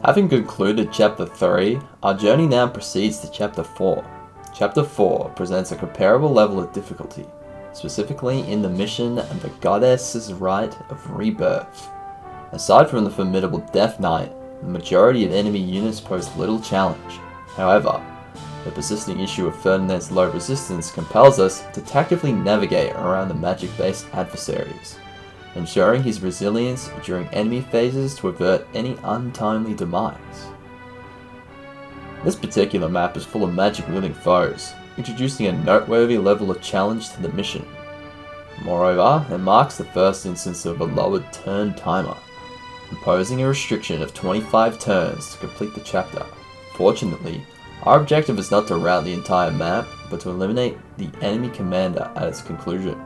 Having concluded Chapter 3, our journey now proceeds to Chapter 4. Chapter 4 presents a comparable level of difficulty, specifically in the mission and the Goddess's Rite of Rebirth. Aside from the formidable Death Knight, the majority of enemy units pose little challenge. However, the persisting issue of Ferdinand's low resistance compels us to tactically navigate around the magic-based adversaries, ensuring his resilience during enemy phases to avert any untimely demise. This particular map is full of magic-wielding foes, introducing a noteworthy level of challenge to the mission. Moreover, it marks the first instance of a lowered turn timer, imposing a restriction of 25 turns to complete the chapter. Fortunately, our objective is not to route the entire map, but to eliminate the enemy commander at its conclusion.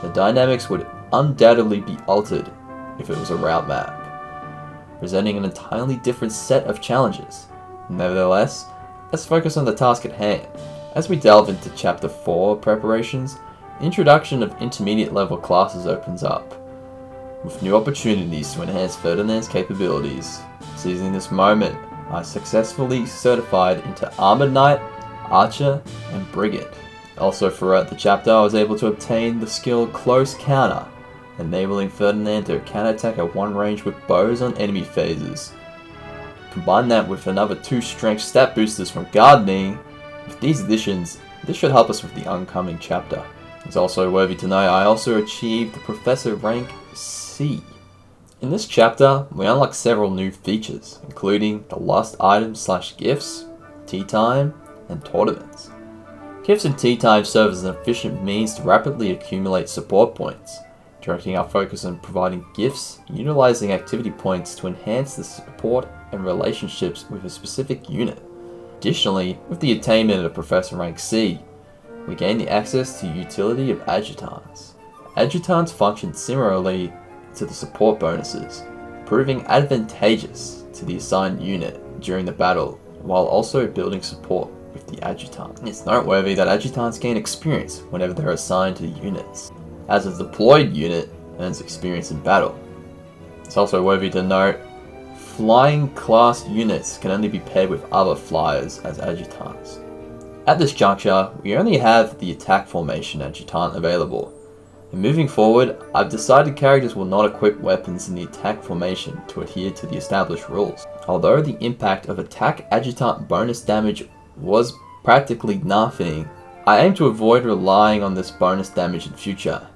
The dynamics would undoubtedly be altered if it was a route map, presenting an entirely different set of challenges. Nevertheless, let's focus on the task at hand. As we delve into Chapter 4 preparations, the introduction of intermediate level classes opens up, with new opportunities to enhance Ferdinand's capabilities. Seizing this moment, I successfully certified into Armored Knight, Archer, and Brigand. Also throughout the chapter, I was able to obtain the skill Close Counter, enabling Ferdinand to counterattack at one range with bows on enemy phases. Combine that with another 2 strength stat boosters from Gardening. With these additions, this should help us with the oncoming chapter. It's also worthy to note I also achieved the Professor rank C. In this chapter, we unlock several new features, including the lost items / gifts, tea time, and tournaments. Gifts and tea time serve as an efficient means to rapidly accumulate support points, directing our focus on providing gifts, utilizing activity points to enhance the support and relationships with a specific unit. Additionally, with the attainment of Professor rank C, we gain the access to utility of adjutants. Adjutants function similarly to the support bonuses, proving advantageous to the assigned unit during the battle, while also building support with the adjutant. It's noteworthy that adjutants gain experience whenever they're assigned to units, as a deployed unit earns experience in battle. It's also worthy to note, flying class units can only be paired with other flyers as adjutants. At this juncture, we only have the attack formation adjutant available. And moving forward, I've decided characters will not equip weapons in the attack formation to adhere to the established rules. Although the impact of attack adjutant bonus damage was practically nothing, I aim to avoid relying on this bonus damage in future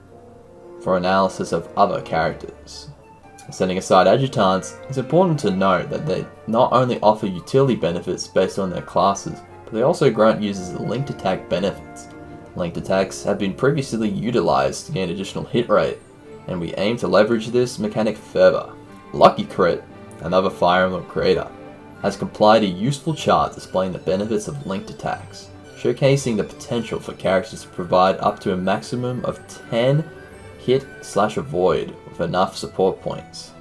for analysis of other characters. Setting aside adjutants, it's important to note that they not only offer utility benefits based on their classes, but they also grant users linked attack benefits. Linked attacks have been previously utilized to gain additional hit rate, and we aim to leverage this mechanic further. Lucky Crit, another Fire Emblem creator, has compiled a useful chart displaying the benefits of linked attacks, showcasing the potential for characters to provide up to a maximum of 10 hit/avoid with enough support points.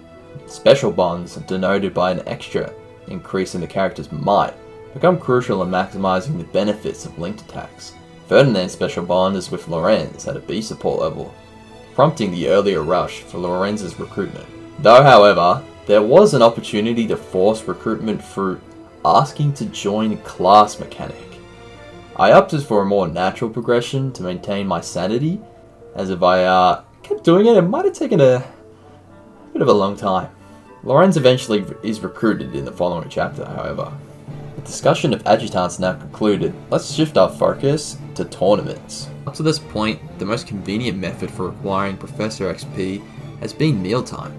Special bonds, denoted by an extra increase in the character's might, become crucial in maximizing the benefits of linked attacks. Ferdinand's special bond is with Lorenz at a B support level, prompting the earlier rush for Lorenz's recruitment. Though, however, there was an opportunity to force recruitment through asking to join class mechanic. I opted for a more natural progression to maintain my sanity, as if I kept doing it, it might have taken a bit of a long time. Lorenz eventually is recruited in the following chapter, however. The discussion of adjutants now concluded, let's shift our focus to tournaments. Up to this point, the most convenient method for acquiring Professor XP has been mealtime.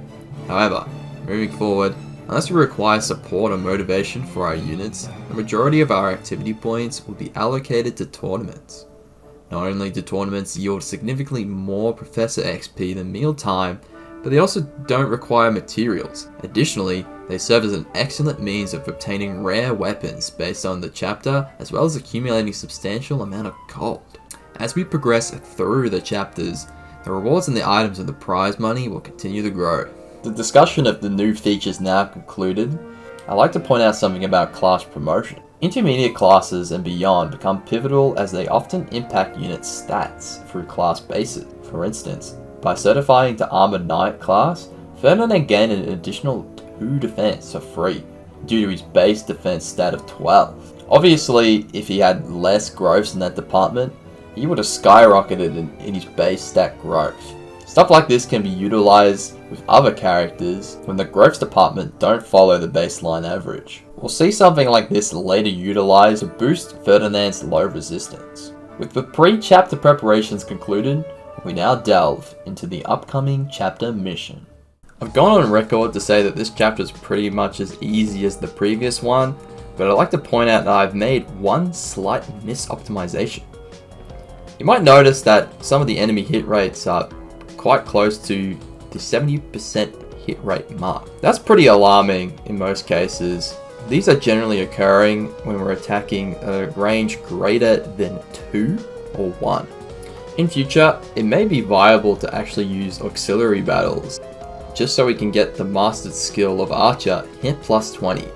However, moving forward, unless we require support or motivation for our units, the majority of our activity points will be allocated to tournaments. Not only do tournaments yield significantly more Professor XP than mealtime, but they also don't require materials. Additionally, they serve as an excellent means of obtaining rare weapons based on the chapter, as well as accumulating a substantial amount of gold. As we progress through the chapters, the rewards and the items of the prize money will continue to grow. The discussion of the new features now concluded, I'd like to point out something about class promotion. Intermediate classes and beyond become pivotal as they often impact unit stats through class bases. For instance, by certifying to Armored Knight class, Ferdinand gained an additional 2 defense for free. due to his base defense stat of 12. Obviously, if he had less growths in that department, he would have skyrocketed in his base stat growth. Stuff like this can be utilized with other characters when the growth department don't follow the baseline average. We'll see something like this later utilized to boost Ferdinand's low resistance. With the pre-chapter preparations concluded, we now delve into the upcoming chapter mission. I've gone on record to say that this chapter is pretty much as easy as the previous one, but I'd like to point out that I've made one slight misoptimization. You might notice that some of the enemy hit rates are quite close to the 70% hit rate mark. That's pretty alarming in most cases. These are generally occurring when we're attacking a range greater than 2 or 1. In future, it may be viable to actually use auxiliary battles, just so we can get the mastered skill of Archer hit plus 20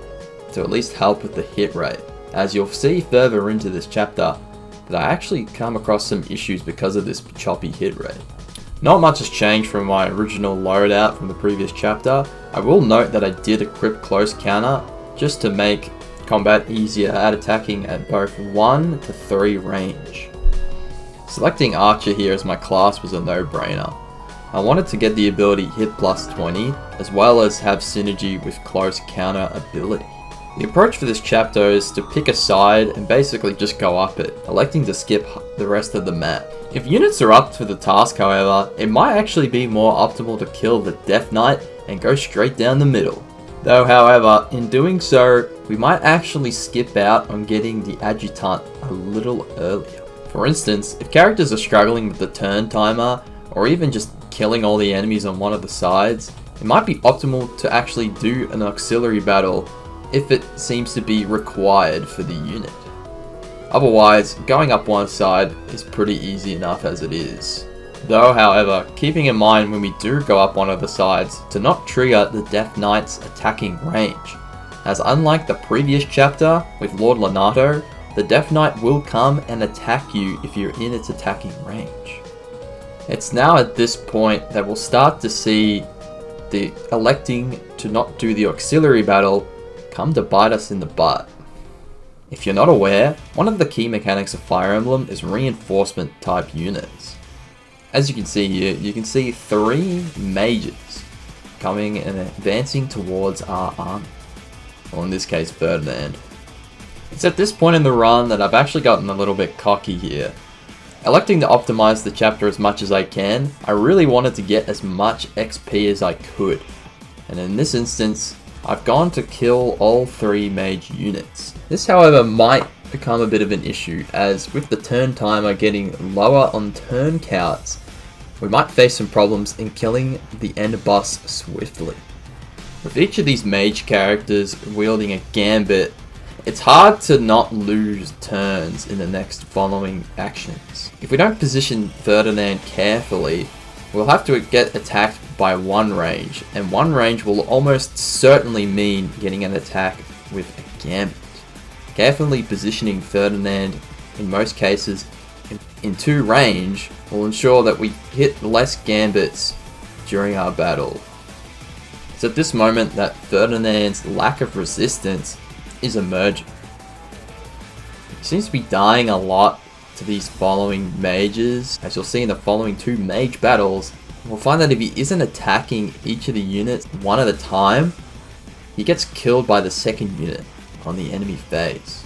to at least help with the hit rate. As you'll see further into this chapter, that I actually come across some issues because of this choppy hit rate. Not much has changed from my original loadout from the previous chapter. I will note that I did equip close counter just to make combat easier at attacking at both 1 to 3 range. Selecting Archer here as my class was a no-brainer. I wanted to get the ability hit plus 20 as well as have synergy with close counter ability. The approach for this chapter is to pick a side and basically just go up it, electing to skip the rest of the map. If units are up for the task, however, it might actually be more optimal to kill the Death Knight and go straight down the middle. Though, however, in doing so, we might actually skip out on getting the Adjutant a little earlier. For instance, if characters are struggling with the turn timer, or even just killing all the enemies on one of the sides, it might be optimal to actually do an auxiliary battle if it seems to be required for the unit. Otherwise, going up one side is pretty easy enough as it is. Though, however, keeping in mind when we do go up one of the sides to not trigger the Death Knight's attacking range, as unlike the previous chapter with Lord Lenato, the Death Knight will come and attack you if you're in its attacking range. It's now at this point that we'll start to see the electing to not do the auxiliary battle come to bite us in the butt. If you're not aware, one of the key mechanics of Fire Emblem is reinforcement type units. As you can see here, you can see 3 mages coming and advancing towards our army. Well, in this case, Ferdinand. It's at this point in the run that I've actually gotten a little bit cocky here. Electing to optimize the chapter as much as I can, I really wanted to get as much XP as I could. And in this instance, I've gone to kill all 3 mage units. This, however, might become a bit of an issue, as with the turn timer getting lower on turn counts, we might face some problems in killing the end boss swiftly. With each of these mage characters wielding a gambit, it's hard to not lose turns in the next following actions. If we don't position Ferdinand carefully, we'll have to get attacked by 1 range, and 1 range will almost certainly mean getting an attack with a gambit. Carefully positioning Ferdinand, in most cases, in 2 range will ensure that we hit less gambits during our battle. It's at this moment that Ferdinand's lack of resistance is emerging. He seems to be dying a lot to these following mages. As you'll see in the following 2 mage battles, we'll find that if he isn't attacking each of the units one at a time, he gets killed by the second unit on the enemy phase.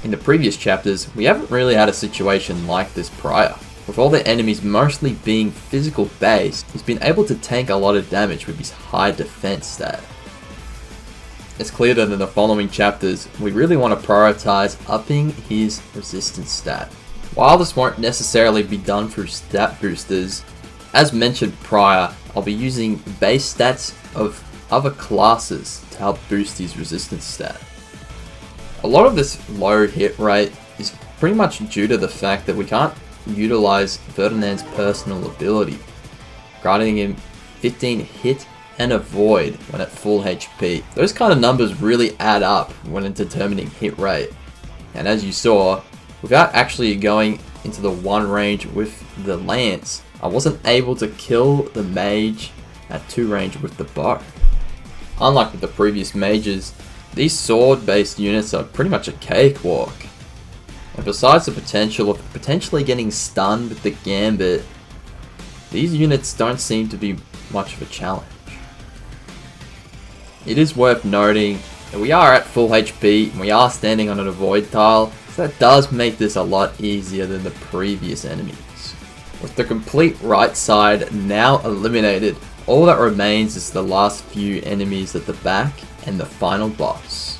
In the previous chapters, we haven't really had a situation like this prior. With all the enemies mostly being physical based, he's been able to tank a lot of damage with his high defense stat. It's clear that in the following chapters, we really want to prioritize upping his resistance stat. While this won't necessarily be done through stat boosters, as mentioned prior, I'll be using base stats of other classes to help boost his resistance stat. A lot of this low hit rate is pretty much due to the fact that we can't utilize Ferdinand's personal ability, granting him 15 hit and avoid when at full HP. Those kind of numbers really add up when determining hit rate. And as you saw, without actually going into the 1 range with the lance, I wasn't able to kill the mage at 2 range with the bow. Unlike with the previous mages, These sword-based units are pretty much a cakewalk. And besides the potential of potentially getting stunned with the gambit, these units don't seem to be much of a challenge. It is worth noting that we are at full HP and we are standing on an avoid tile, so that does make this a lot easier than the previous enemies. With the complete right side now eliminated, all that remains is the last few enemies at the back and the final boss.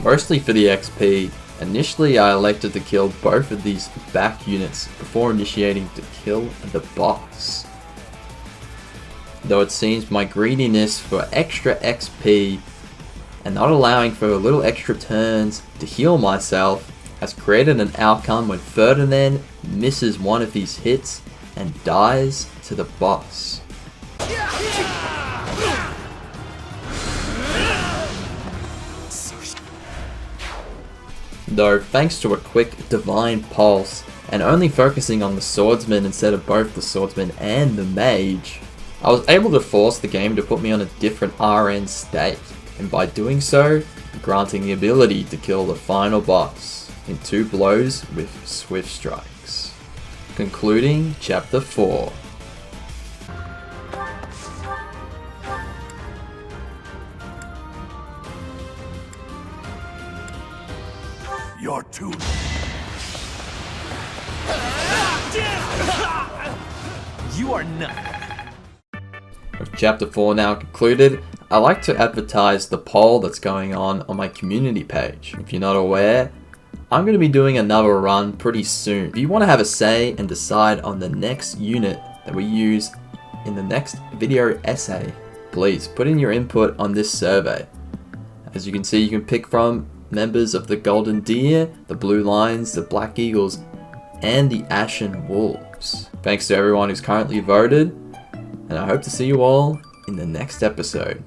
Mostly for the XP, initially I elected to kill both of these back units before initiating to kill the boss. Though it seems my greediness for extra XP and not allowing for a little extra turns to heal myself has created an outcome when Ferdinand misses one of his hits and dies to the boss. Though thanks to a quick divine pulse and only focusing on the swordsman instead of both the swordsman and the mage, I was able to force the game to put me on a different RN state, and by doing so, granting the ability to kill the final boss in 2 blows with swift strikes. Concluding Chapter 4. You're too... You are not... With Chapter 4 now concluded, I like to advertise the poll that's going on my community page. If you're not aware, I'm going to be doing another run pretty soon. If you want to have a say and decide on the next unit that we use in the next video essay, please put in your input on this survey. As you can see, you can pick from members of the Golden Deer, the Blue Lions, the Black Eagles, and the Ashen Wolves. Thanks to everyone who's currently voted, and I hope to see you all in the next episode.